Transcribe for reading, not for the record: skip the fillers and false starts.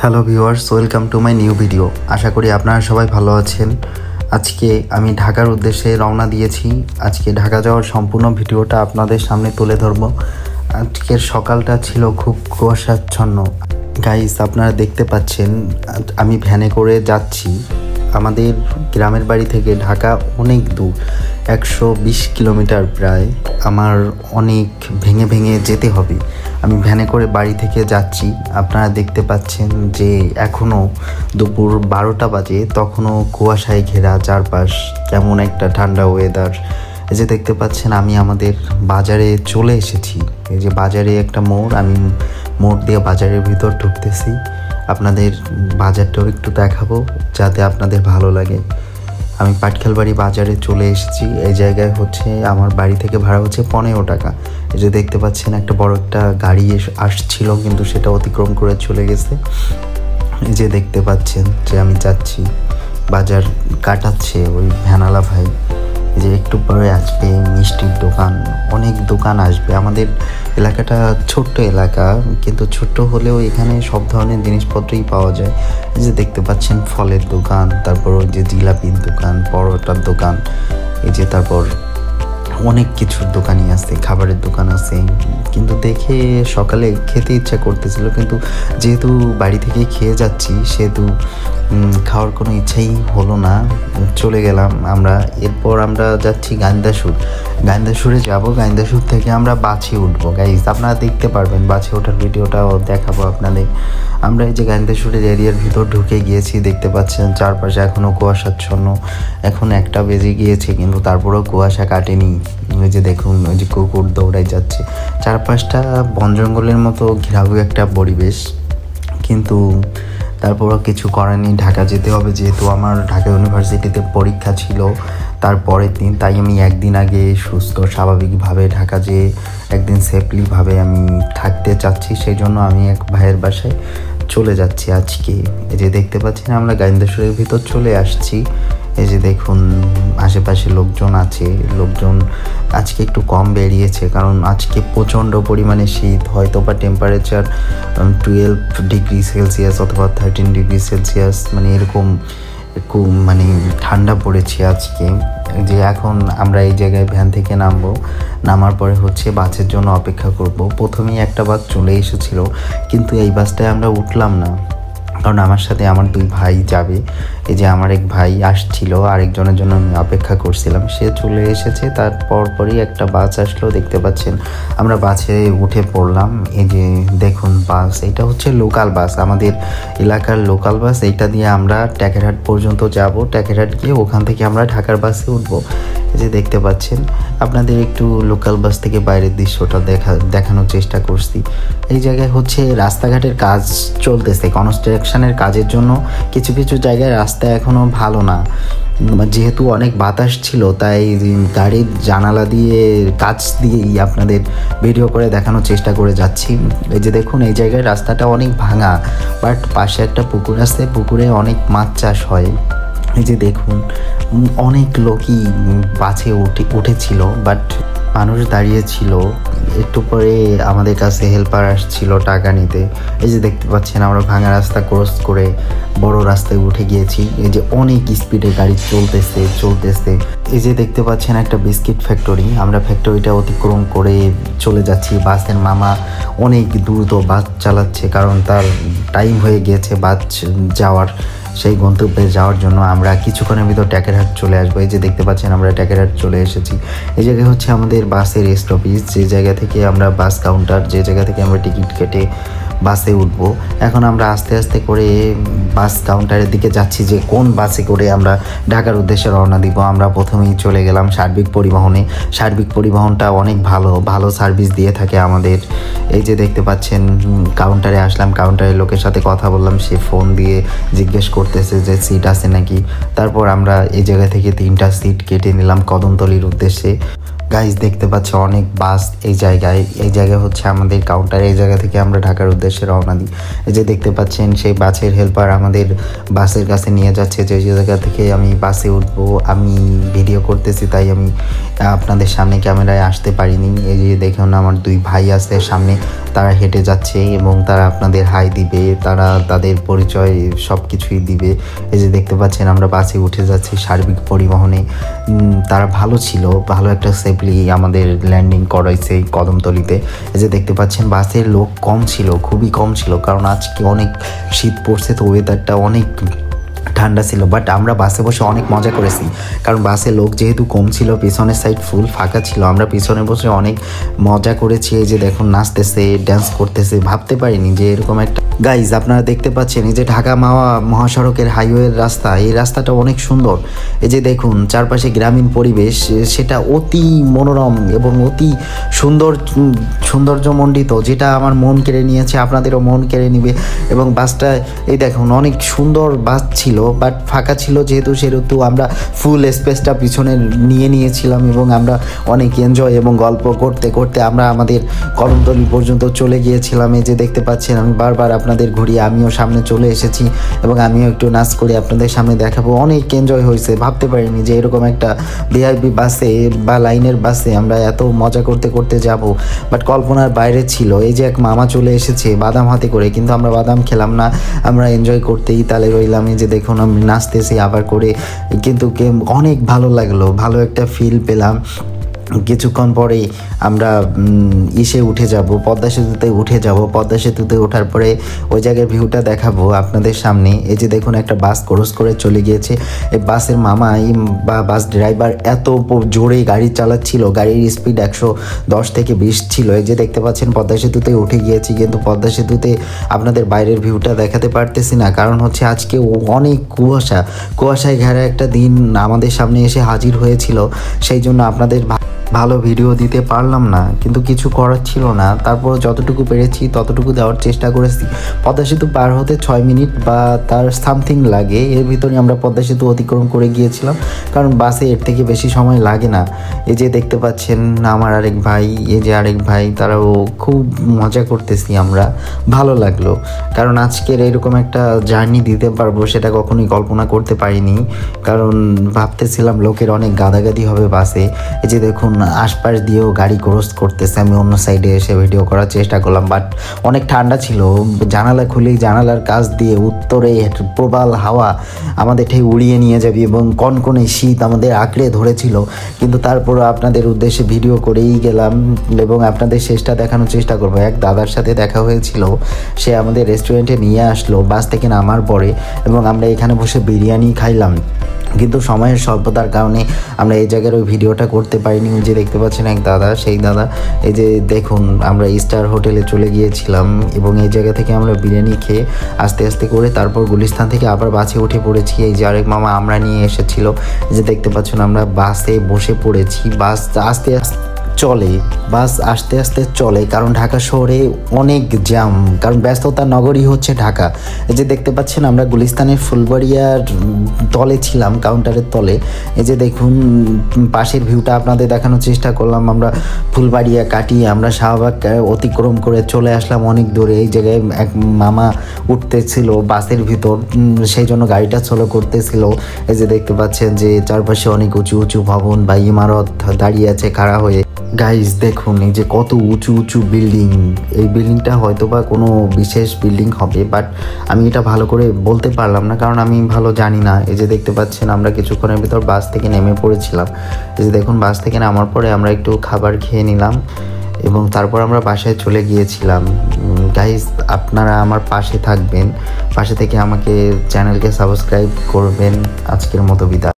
Hello viewers, welcome to my new video. আশা করি আপনারা সবাই ভালো আছেন। আজকে আমি ঢাকার উদ্দেশ্যে রওনা দিয়েছি। আজকে ঢাকা যাওয়ার সম্পূর্ণ ভিডিওটা আপনাদের সামনে তুলে ধরব। আজকের সকালটা ছিল খুব কুয়াশাচ্ছন্ন। গাইস, আপনারা দেখতে পাচ্ছেন আমি ভ্যানে করে যাচ্ছি। আমাদের গ্রামের বাড়ি থেকে ঢাকা অনেক দূর, 120 কিলোমিটার প্রায়। আমার অনেক ভেঙে ভেঙে যেতে হবে। আমি ভ্যানে করে বাড়ি থেকে যাচ্ছি। আপনারা দেখতে পাচ্ছেন যে এখনও দুপুর 12টা বাজে, তখনও কুয়াশায় ঘেরা চারপাশ, কেমন একটা ঠান্ডা ওয়েদার। এই যে দেখতে পাচ্ছেন আমি আমাদের বাজারে চলে এসেছি। এই যে বাজারে একটা মোড়, আমি মোড় দিয়ে বাজারের ভিতর ঢুকতেছি। আপনাদের বাজারটাও একটু দেখাবো যাতে আপনাদের ভালো লাগে। আমি পাটখেলবাড়ি বাজারে চলে এসেছি। এই জায়গায় হচ্ছে আমার বাড়ি থেকে ভাড়া হচ্ছে 15 টাকা। এই যে দেখতে পাচ্ছেন একটা বড় একটা গাড়ি আসছিল, কিন্তু সেটা অতিক্রম করে চলে গেছে। এই যে দেখতে পাচ্ছেন যে আমি যাচ্ছি, বাজার কাটাচ্ছে ওই ভ্যানালা ভাই। যে একটু পরে আসবে মিষ্টির দোকান, অনেক দোকান আসবে। আমাদের এলাকাটা ছোট্ট এলাকা, কিন্তু ছোট্ট হলেও এখানে সব ধরনের জিনিসপত্রই পাওয়া যায়। এই যে দেখতে পাচ্ছেন ফলের দোকান, তারপর ওই যে জিলাপির দোকান, পরোটার দোকান, এই যে তারপর অনেক কিছুর দোকানই আছে, খাবারের দোকান আছে। কিন্তু দেখে সকালে খেতে ইচ্ছা করতেছিল, কিন্তু যেহেতু বাড়ি থেকে খেয়ে যাচ্ছি সেহেতু খাওয়ার কোনো ইচ্ছাই হলো না, চলে গেলাম আমরা। এরপর আমরা যাচ্ছি গাইন্দাসুরে যাব। গাইন্দাসুর থেকে আমরা বাসে উঠবো। গাইজ, আপনারা দেখতে পারবেন বাসে ওঠার ভিডিওটাও দেখাবো আপনাদের। আমরা এই যে গাইন্দাসুরের এরিয়ার ভিতর ঢুকে গিয়েছি। দেখতে পাচ্ছেন চারপাশে এখনও কুয়াশাচ্ছন্ন। এখন 1টা বেজে গিয়েছে, কিন্তু তারপরেও কুয়াশা কাটেনি। ওই যে দেখুন, ওই যে কুকুর দৌড়াই যাচ্ছে। চারপাশটা বন জঙ্গলের মতো ঘেরাও একটা পরিবেশ, কিন্তু তারপরও কিছু করার নেই, ঢাকা যেতে হবে। যেহেতু আমার ঢাকা ইউনিভার্সিটিতে পরীক্ষা ছিল তারপরের দিন, তাই আমি একদিন আগে সুস্থ স্বাভাবিকভাবে ঢাকা যেয়ে একদিন সেফলিভাবে আমি থাকতে চাচ্ছি। সেই জন্য আমি এক ভাইয়ের বাসায় চলে যাচ্ছি আজকে। এই যে দেখতে পাচ্ছেন আমরা গাইন্দাসুরের ভিতর চলে আসছি। এই যে দেখুন আশেপাশে লোকজন আছে। লোকজন আজকে একটু কম বেরিয়েছে, কারণ আজকে প্রচণ্ড পরিমাণে শীত। হয়তো বা টেম্পারেচার 12 ডিগ্রি সেলসিয়াস অথবা 13 ডিগ্রি সেলসিয়াস, মানে এরকম মানে ঠান্ডা পড়েছে আজকে। যে এখন আমরা এই জায়গায় ভ্যান থেকে নামার পরে হচ্ছে বাসের জন্য অপেক্ষা করব। প্রথমেই একটা বাস চলে এসেছিল, কিন্তু এই বাসটায় আমরা উঠলাম না, কারণ আমার সাথে আমার 2 ভাই যাবে। এই যে আমার এক ভাই আসছিল, আরেকজনের জন্য আমি অপেক্ষা করছিলাম, সে চলে এসেছে। তারপর পরই একটা বাস আসলো, দেখতে পাচ্ছেন। আমরা বাসে উঠে পড়লাম। এই যে দেখুন বাস, এটা হচ্ছে লোকাল বাস, আমাদের এলাকার লোকাল বাস। এইটা দিয়ে আমরা ট্যাকেরহাট পর্যন্ত যাব। ট্যাকেরহাট গিয়ে ওখান থেকে আমরা ঢাকার বাসে উঠবো। এই যে দেখতে পাচ্ছেন, আপনাদের একটু লোকাল বাস থেকে বাইরের দৃশ্যটা দেখানোর চেষ্টা করছি। এই জায়গায় হচ্ছে রাস্তাঘাটের কাজ চলতেছে, কনস্ট্রাকশনের কাজের জন্য কিছু কিছু জায়গায় রাস্তা এখনও ভালো না। যেহেতু অনেক বাতাস ছিল, তাই গাড়ির জানালা দিয়ে কাচ দিয়েই আপনাদের ভিডিও করে দেখানোর চেষ্টা করে যাচ্ছি। এই যে দেখুন, এই জায়গায় রাস্তাটা অনেক ভাঙা, বাট পাশে একটা পুকুর আছে, পুকুরে অনেক মাছ চাষ হয়। এই যে দেখুন, অনেক লোকই বাসে উঠেছিল, বাট মানুষ দাঁড়িয়েছিল। একটু পরে আমাদের কাছে হেল্পার আসছিল টাকা নিতে। এই যে দেখতে পাচ্ছেন আমরা ভাঙা রাস্তা ক্রস করে বড় রাস্তায় উঠে গিয়েছি। এই যে অনেক স্পিডে গাড়ি চলতেছে। এই যে দেখতে পাচ্ছেন একটা বিস্কিট ফ্যাক্টরি, আমরা ফ্যাক্টরিটা অতিক্রম করে চলে যাচ্ছি। বাসের মামা অনেক দ্রুত বাস চালাচ্ছে, কারণ তার টাইম হয়ে গিয়েছে বাস যাওয়ার। সেই গন্তব্যে যাওয়ার জন্য আমরা কিছুক্ষণের ভিতর ট্যাকেরহাট চলে আসবো। এই যে দেখতে পাচ্ছেন আমরা ট্যাকেরহাট চলে এসেছি। এই জায়গায় হচ্ছে আমাদের বাসের স্টপেজ, যে জায়গা থেকে আমরা বাস কাউন্টার, যে জায়গা থেকে আমরা টিকিট কেটে বাসে উঠবো। এখন আমরা আস্তে আস্তে করে বাস কাউন্টারের দিকে যাচ্ছি, যে কোন বাসে করে আমরা ঢাকার উদ্দেশ্যে রওনা দিব। আমরা প্রথমেই চলে গেলাম সার্বিক পরিবহনে। সার্বিক পরিবহনটা অনেক ভালো সার্ভিস দিয়ে থাকে আমাদের। এই যে দেখতে পাচ্ছেন কাউন্টারে আসলাম, কাউন্টারের লোকের সাথে কথা বললাম, সে ফোন দিয়ে জিজ্ঞেস করতেছে যে সিট আছে নাকি। তারপর আমরা এই জায়গা থেকে 3টা সিট কেটে নিলাম কদমতলির উদ্দেশ্যে। গাইজ দেখতে পাচ্ছ অনেক বাস এই জায়গায় হচ্ছে আমাদের কাউন্টার। এই জায়গা থেকে আমরা ঢাকার উদ্দেশ্যে রওনা দিই। এই যে দেখতে পাচ্ছেন সেই বাসের হেল্পার আমাদের বাসের কাছে নিয়ে যাচ্ছে। যে জায়গা থেকে আমি বাসে উঠবো, আমি ভিডিও করতেছি তাই আমি আপনাদের সামনে ক্যামেরায় আসতে পারিনি। এই যে দেখুন আমার দুই ভাই আছে সামনে, তারা হেঁটে যাচ্ছে এবং তারা আপনাদের হাই দিবে, তারা তাদের পরিচয় সব কিছুই দিবে। এই যে দেখতে পাচ্ছেন আমরা বাসে উঠে যাচ্ছি সার্বিক পরিবহনে। তারা ভালো ছিল, ভালো একটা সেফলি আমাদের ল্যান্ডিং করাইছে কদমতলিতে। এই যে দেখতে পাচ্ছেন বাসের লোক কম ছিল, খুবই কম ছিল, কারণ আজকে অনেক শীত পড়ছে তো ওয়েদারটা অনেক ঠান্ডা ছিল। বাট আমরা বাসে বসে অনেক মজা করেছি, কারণ বাসে লোক যেহেতু কম ছিল, পিছনের সাইড ফুল ফাঁকা ছিল, আমরা পিছনে বসে অনেক মজা করেছি। এই যে দেখুন নাচতেছে, ড্যান্স করতেছে, ভাবতে পারিনি যে এরকম একটা। গাইজ আপনারা দেখতে পাচ্ছেন এই যে ঢাকা মাওয়া মহাসড়কের হাইওয়ের রাস্তা, এই রাস্তাটা অনেক সুন্দর। এই যে দেখুন চারপাশে গ্রামীণ পরিবেশ, সেটা অতি মনোরম এবং অতি সৌন্দর্যমণ্ডিত, যেটা আমার মন কেড়ে নিয়েছে, আপনাদেরও মন কেড়ে নিবে। এবং বাসটা এই দেখুন অনেক সুন্দর বাস ছিল, বাট ফাঁকা ছিল সেহেতু আমরা ফুল স্পেসটা পিছনে নিয়েছিলাম এবং আমরা অনেক এনজয় এবং গল্প করতে করতে আমরা আমাদের কদমতলী পর্যন্ত চলে গিয়েছিলাম। এই যে দেখতে পাচ্ছেন আমি বারবার আপনাদের ঘুরিয়ে আমিও সামনে চলে এসেছি এবং আমিও একটু নাচ করে আপনাদের সামনে দেখাবো। অনেক এনজয় হয়েছে, ভাবতে পারিনি যে এরকম একটা ভিআইপি বাসে বা লাইনের বাসে আমরা এত মজা করতে করতে যাব, বাট কল্পনার বাইরে ছিল। এই যে এক মামা চলে এসেছে বাদাম হাতে করে, কিন্তু আমরা বাদাম খেলাম না, আমরা এনজয় করতেই তালে রইলাম। এই যে দেখুন আমি নাচতেছি আবার করে, কিন্তু অনেক ভালো লাগলো, ভালো একটা ফিল পেলাম। কিছুক্ষণ পরেই আমরা উঠে যাব, পদ্মা সেতুতে উঠে যাব। পদ্মা সেতুতে ওঠার পরে ওই জায়গার ভিউটা দেখাবো আপনাদের সামনে। এই যে দেখুন একটা বাস ক্রস করে চলে গিয়েছে। এই বাসের মামাই বা বাস ড্রাইভার এত জোরে গাড়ি চালাচ্ছিল, গাড়ির স্পিড 110 থেকে 20 ছিল। এই যে দেখতে পাচ্ছেন পদ্মা সেতুতে উঠে গিয়েছি, কিন্তু পদ্মা সেতুতে আপনাদের বাইরের ভিউটা দেখাতে পারতেছি না, কারণ হচ্ছে আজকে অনেক কুয়াশায় ঘেরা একটা দিন আমাদের সামনে এসে হাজির হয়েছিল, সেই জন্য আপনাদের ভালো ভিডিও দিতে পারলাম না, কিন্তু কিছু করার ছিল না। তারপর যতটুকু পেরেছি ততটুকু দেওয়ার চেষ্টা করেছি। পদ্মা সেতু পার হতে 6 মিনিট বা তার সামথিং লাগে, এর ভিতরে আমরা পদ্মা সেতু অতিক্রম করে গিয়েছিলাম, কারণ বাসে এর থেকে বেশি সময় লাগে না। এই যে দেখতে পাচ্ছেন আমার আরেক ভাই, তারাও খুব মজা করতেছি আমরা, ভালো লাগলো। কারণ আজকের এরকম একটা জার্নি দিতে পারবো সেটা কখনোই কল্পনা করতে পারিনি, কারণ ভাবতেছিলাম লোকের অনেক গাদাগাদি হবে বাসে। এই যে দেখুন আশপাশ দিয়েও গাড়ি ক্রস করতেছে, আমি অন্য সাইডে এসে ভিডিও করার চেষ্টা করলাম, বাট অনেক ঠান্ডা ছিল। জানালা খুলেই জানালার কাছ দিয়ে উত্তরে প্রবল হাওয়া আমাদের ঠিক উড়িয়ে নিয়ে যাবে এবং কনকনে শীত আমাদের আঁকড়ে ধরেছিল, কিন্তু তারপরও আপনাদের উদ্দেশ্যে ভিডিও করেই গেলাম এবং আপনাদের শেষটা দেখানোর চেষ্টা করবো। এক দাদার সাথে দেখা হয়েছিল, সে আমাদের রেস্টুরেন্টে নিয়ে আসলো বাস থেকে নামার পরে, এবং আমরা এখানে বসে বিরিয়ানি খাইলাম, কিন্তু সময়ের স্বল্পতার কারণে আমরা এই জায়গার ওই ভিডিওটা করতে পারিনি। যে দেখতে পাচ্ছেন এক দাদা, সেই দাদা এই যে দেখুন আমরা স্টার হোটেলে চলে গিয়েছিলাম এবং এই জায়গা থেকে আমরা বিরিয়ানি খেয়ে আস্তে আস্তে করে তারপর গুলিস্তান থেকে আবার বাসে উঠে পড়েছি। এই যে আরেক মামা আমরা নিয়ে এসেছিল, যে দেখতে পাচ্ছেন আমরা বাসে বসে পড়েছি। বাস আস্তে আস্তে চলে, কারণ ঢাকা শহরে অনেক জ্যাম, কারণ ব্যস্ততার নগরী হচ্ছে ঢাকা। এই যে দেখতে পাচ্ছেন আমরা গুলিস্তানের ফুলবাড়িয়ার তলে ছিলাম, কাউন্টারের তলে। এই যে দেখুন পাশের ভিউটা আপনাদের দেখানোর চেষ্টা করলাম। আমরা ফুলবাড়িয়া কাটিয়ে আমরা শাহবাগ অতিক্রম করে চলে আসলাম অনেক দূরে। এই জায়গায় এক মামা উঠতেছিল বাসের ভিতর, সেই জন্য গাড়িটা স্লো করতেছিল। এই যে দেখতে পাচ্ছেন যে চারপাশে অনেক উঁচু উঁচু ভবন বা ইমারত দাঁড়িয়ে আছে খাড়া হয়ে। গাইজ দেখুন এই যে কত উঁচু উঁচু বিল্ডিং, এই বিল্ডিংটা হয়তো বা কোনো বিশেষ বিল্ডিং হবে, বাট আমি এটা ভালো করে বলতে পারলাম না, কারণ আমি ভালো জানি না। এই যে দেখতে পাচ্ছেন আমরা কিছুক্ষণের ভিতর বাস থেকে নেমে পড়েছিলাম। এই যে দেখুন বাস থেকে নামার পরে আমরা একটু খাবার খেয়ে নিলাম এবং তারপর আমরা বাসায় চলে গিয়েছিলাম। গাইজ আপনারা আমার পাশে থাকবেন, পাশে থেকে আমাকে চ্যানেলকে সাবস্ক্রাইব করবেন। আজকের মতো বিদায়।